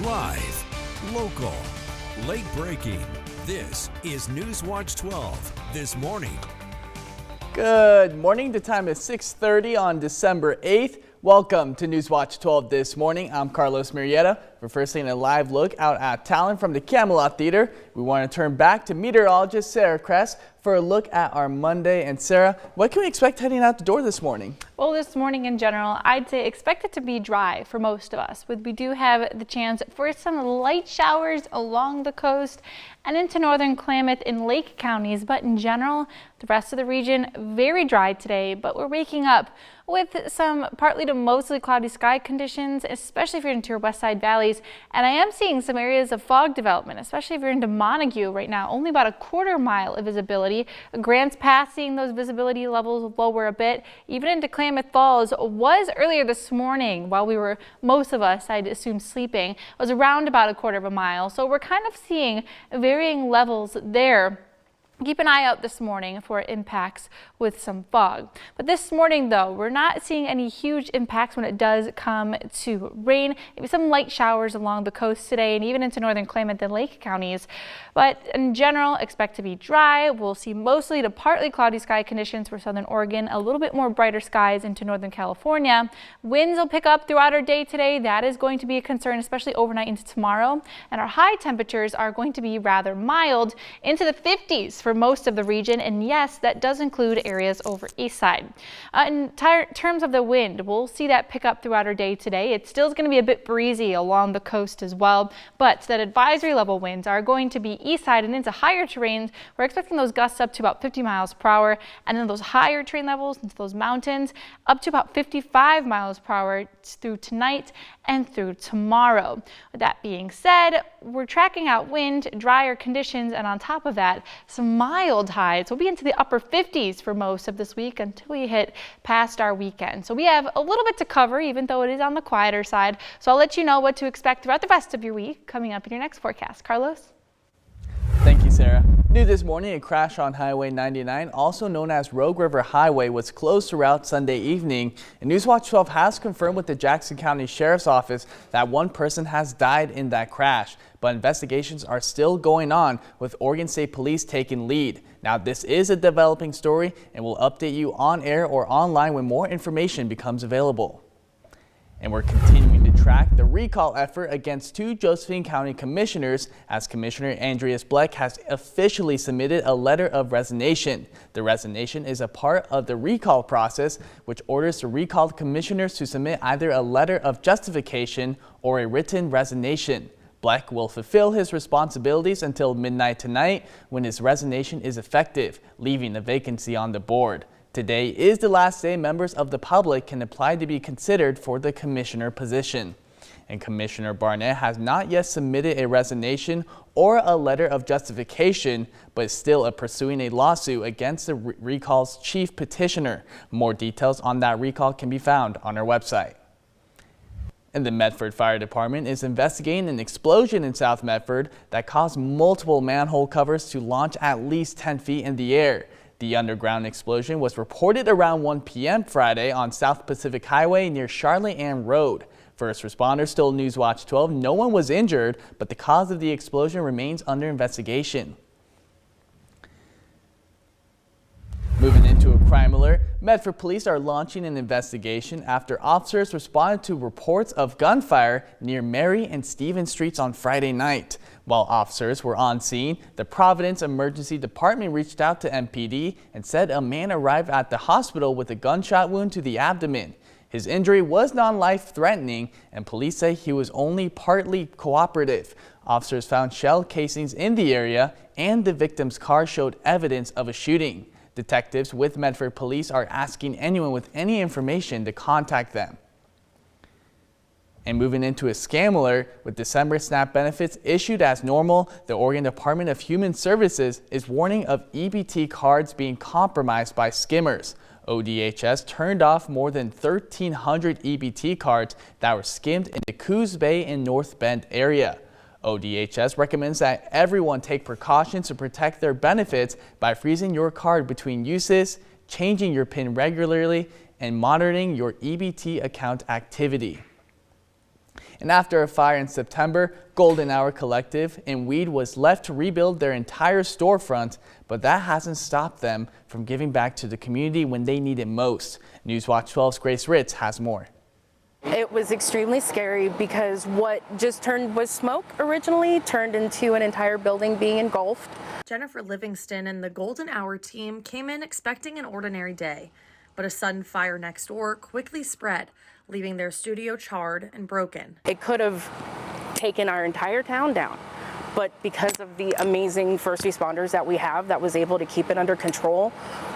Live, local, late breaking. This is Newswatch 12 this morning. Good morning. The time is 6:30 on December 8th. Welcome to Newswatch 12 this morning. I'm Carlos Murrieta. We're first taking a live look out at talent from the Camelot Theater. We want to turn back to meteorologist Sarah Kress for a look at our Monday. And Sarah, what can we expect heading out the door this morning? Well, this morning in general, I'd say expect it to be dry for most of us. We do have the chance for some light showers along the coast and into northern Klamath and Lake counties. But in general, the rest of the region, very dry today. But we're waking up with some partly to mostly cloudy sky conditions, especially if you're into your west side valleys. And I am seeing some areas of fog development, especially if you're into Montague right now. Only about a quarter mile of visibility. Grants Pass seeing those visibility levels lower a bit. Even into Klamath Falls was earlier this morning while we were, most of us, I'd assume, sleeping. It was around about a quarter of a mile. So we're kind of seeing varying levels there. Keep an eye out this morning for impacts with some fog. But this morning, though, we're not seeing any huge impacts when it does come to rain. Maybe some light showers along the coast today and even into northern Klamath and Lake counties. But in general, expect to be dry. We'll see mostly to partly cloudy sky conditions for southern Oregon, a little bit more brighter skies into northern California. Winds will pick up throughout our day today. That is going to be a concern, especially overnight into tomorrow. And our high temperatures are going to be rather mild into the 50s for most of the region, and yes, that does include areas over east side. In terms of the wind, we'll see that pick up throughout our day today. It still is going to be a bit breezy along the coast as well, but that advisory level winds are going to be east side and into higher terrains. We're expecting those gusts up to about 50 miles per hour, and then those higher terrain levels into those mountains up to about 55 miles per hour through tonight and through tomorrow. With that being said, we're tracking out wind, drier conditions, and on top of that, some mild highs. We'll be into the upper 50s for most of this week until we hit past our weekend. So we have a little bit to cover, even though it is on the quieter side. So I'll let you know what to expect throughout the rest of your week coming up in your next forecast. Carlos? Thank you, Sarah. New this morning, a crash on Highway 99, also known as Rogue River Highway, was closed throughout Sunday evening. And Newswatch 12 has confirmed with the Jackson County Sheriff's Office that one person has died in that crash. But investigations are still going on, with Oregon State Police taking lead. Now, this is a developing story, and we'll update you on air or online when more information becomes available. And we're continuing to track the recall effort against two Josephine County commissioners, as Commissioner Andreas Bleck has officially submitted a letter of resignation. The resignation is a part of the recall process, which orders the recalled commissioners to submit either a letter of justification or a written resignation. Bleck will fulfill his responsibilities until midnight tonight, when his resignation is effective, leaving a vacancy on the board. Today is the last day members of the public can apply to be considered for the commissioner position. And Commissioner Barnett has not yet submitted a resignation or a letter of justification, but is still pursuing a lawsuit against the recall's chief petitioner. More details on that recall can be found on our website. And the Medford Fire Department is investigating an explosion in South Medford that caused multiple manhole covers to launch at least 10 feet in the air. The underground explosion was reported around 1 p.m. Friday on South Pacific Highway near Charlotte Ann Road. First responders told Newswatch 12 no one was injured, but the cause of the explosion remains under investigation. Moving into a crime alert, Medford police are launching an investigation after officers responded to reports of gunfire near Mary and Stevens Streets on Friday night. While officers were on scene, the Providence Emergency Department reached out to MPD and said a man arrived at the hospital with a gunshot wound to the abdomen. His injury was non-life-threatening, and police say he was only partly cooperative. Officers found shell casings in the area, and the victim's car showed evidence of a shooting. Detectives with Medford Police are asking anyone with any information to contact them. And moving into a scam alert, with December SNAP benefits issued as normal, the Oregon Department of Human Services is warning of EBT cards being compromised by skimmers. ODHS turned off more than 1,300 EBT cards that were skimmed in the Coos Bay and North Bend area. ODHS recommends that everyone take precautions to protect their benefits by freezing your card between uses, changing your PIN regularly, and monitoring your EBT account activity. And after a fire in September, Golden Hour Collective in Weed was left to rebuild their entire storefront, but that hasn't stopped them from giving back to the community when they need it most. Newswatch 12's Grace Ritz has more. It was extremely scary because what just was smoke originally turned into an entire building being engulfed. Jennifer Livingston and the Golden Hour team came in expecting an ordinary day, but a sudden fire next door quickly spread, leaving their studio charred and broken. It could have taken our entire town down, but because of the amazing first responders that we have that was able to keep it under control,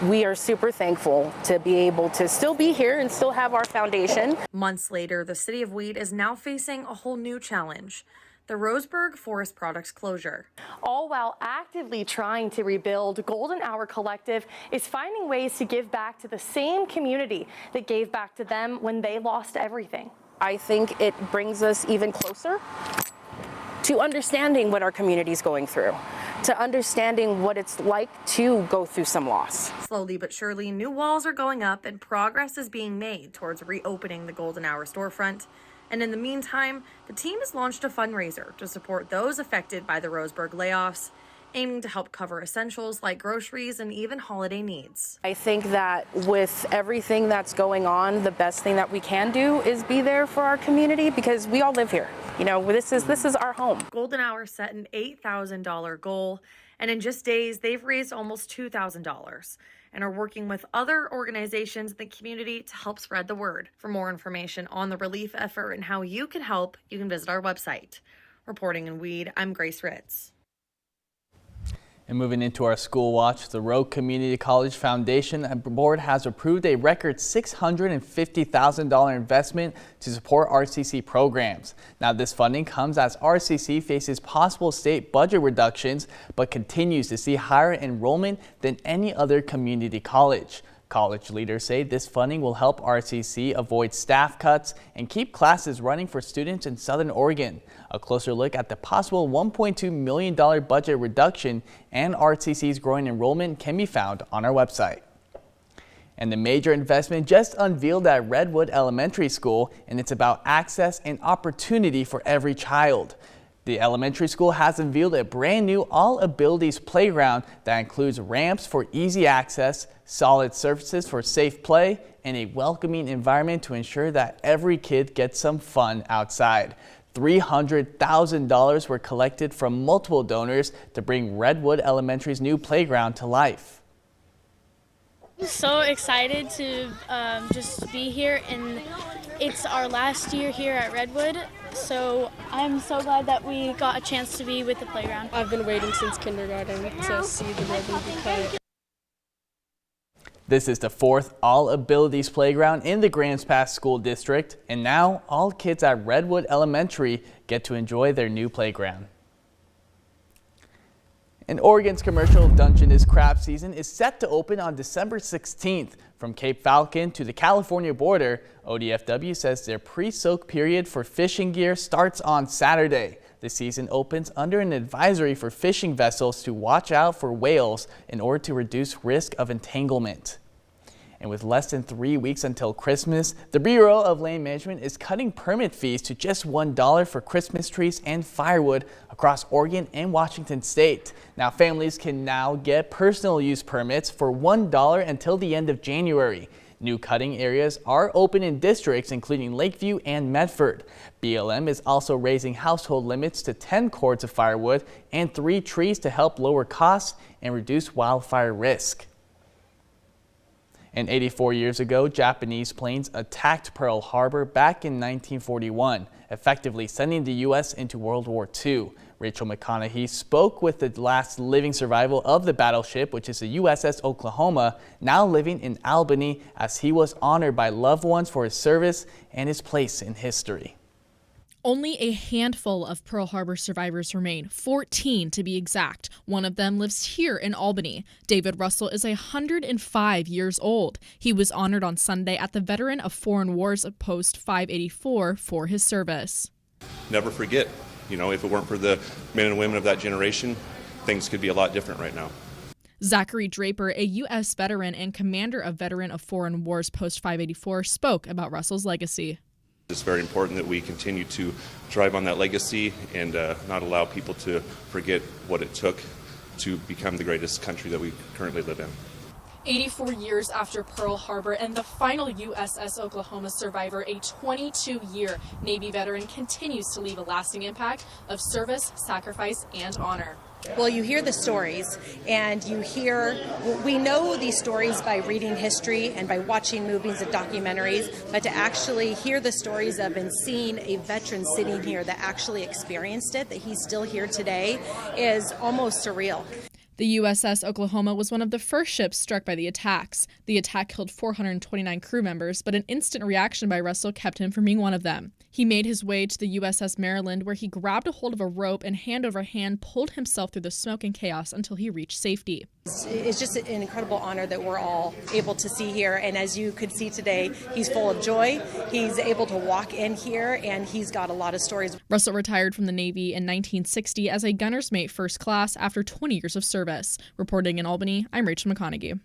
we are super thankful to be able to still be here and still have our foundation. Months later, the city of Weed is now facing a whole new challenge: the Roseburg Forest Products closure. All while actively trying to rebuild, Golden Hour Collective is finding ways to give back to the same community that gave back to them when they lost everything. I think it brings us even closer to understanding what our community is going through, to understanding what it's like to go through some loss. Slowly but surely, new walls are going up and progress is being made towards reopening the Golden Hour storefront. And in the meantime, the team has launched a fundraiser to support those affected by the Roseburg layoffs, aiming to help cover essentials like groceries and even holiday needs. I think that with everything that's going on, the best thing that we can do is be there for our community because we all live here. You know, this is our home. Golden Hour set an $8,000 goal, and in just days, they've raised almost $2,000 and are working with other organizations in the community to help spread the word. For more information on the relief effort and how you can help, you can visit our website. Reporting in Weed, I'm Grace Ritz. And moving into our school watch, the Rogue Community College Foundation Board has approved a record $650,000 investment to support RCC programs. Now, this funding comes as RCC faces possible state budget reductions, but continues to see higher enrollment than any other community college. College leaders say this funding will help RCC avoid staff cuts and keep classes running for students in Southern Oregon. A closer look at the possible $1.2 million budget reduction and RCC's growing enrollment can be found on our website. And the major investment just unveiled at Redwood Elementary School, and it's about access and opportunity for every child. The elementary school has unveiled a brand new all-abilities playground that includes ramps for easy access, solid surfaces for safe play, and a welcoming environment to ensure that every kid gets some fun outside. $300,000 were collected from multiple donors to bring Redwood Elementary's new playground to life. I'm so excited to just be here, and it's our last year here at Redwood, so I'm so glad that we got a chance to be with the playground. I've been waiting since kindergarten to see the ribbon be cut. This is the fourth all-abilities playground in the Grants Pass School District, and now all kids at Redwood Elementary get to enjoy their new playground. And Oregon's commercial Dungeness crab season is set to open on December 16th. From Cape Falcon to the California border, ODFW says their pre-soak period for fishing gear starts on Saturday. The season opens under an advisory for fishing vessels to watch out for whales in order to reduce risk of entanglement. And with less than 3 weeks until Christmas, the Bureau of Land Management is cutting permit fees to just $1 for Christmas trees and firewood across Oregon and Washington state. Now, families can now get personal use permits for $1 until the end of January. New cutting areas are open in districts including Lakeview and Medford. BLM is also raising household limits to 10 cords of firewood and 3 trees to help lower costs and reduce wildfire risk. And 84 years ago, Japanese planes attacked Pearl Harbor back in 1941, effectively sending the U.S. into World War II. Rachel McConaughey spoke with the last living survivor of the battleship, which is the USS Oklahoma, now living in Albany, as he was honored by loved ones for his service and his place in history. Only a handful of Pearl Harbor survivors remain, 14 to be exact. One of them lives here in Albany. David Russell is 105 years old. He was honored on Sunday at the Veteran of Foreign Wars Post 584 for his service. Never forget, if it weren't for the men and women of that generation, things could be a lot different right now. Zachary Draper, a U.S. veteran and commander of Veteran of Foreign Wars Post 584, spoke about Russell's legacy. It's very important that we continue to drive on that legacy and not allow people to forget what it took to become the greatest country that we currently live in. 84 years after Pearl Harbor and the final USS Oklahoma survivor, a 22-year Navy veteran continues to leave a lasting impact of service, sacrifice, and honor. Well, you hear the stories, and we know these stories by reading history and by watching movies and documentaries, but to actually hear the stories of and seeing a veteran sitting here that actually experienced it, that he's still here today, is almost surreal. The USS Oklahoma was one of the first ships struck by the attacks. The attack killed 429 crew members, but an instant reaction by Russell kept him from being one of them. He made his way to the USS Maryland, where he grabbed a hold of a rope and hand over hand pulled himself through the smoke and chaos until he reached safety. It's just an incredible honor that we're all able to see here, and as you could see today, he's full of joy. He's able to walk in here, and he's got a lot of stories. Russell retired from the Navy in 1960 as a gunner's mate first class after 20 years of service. Reporting in Albany, I'm Rachel McConaughey.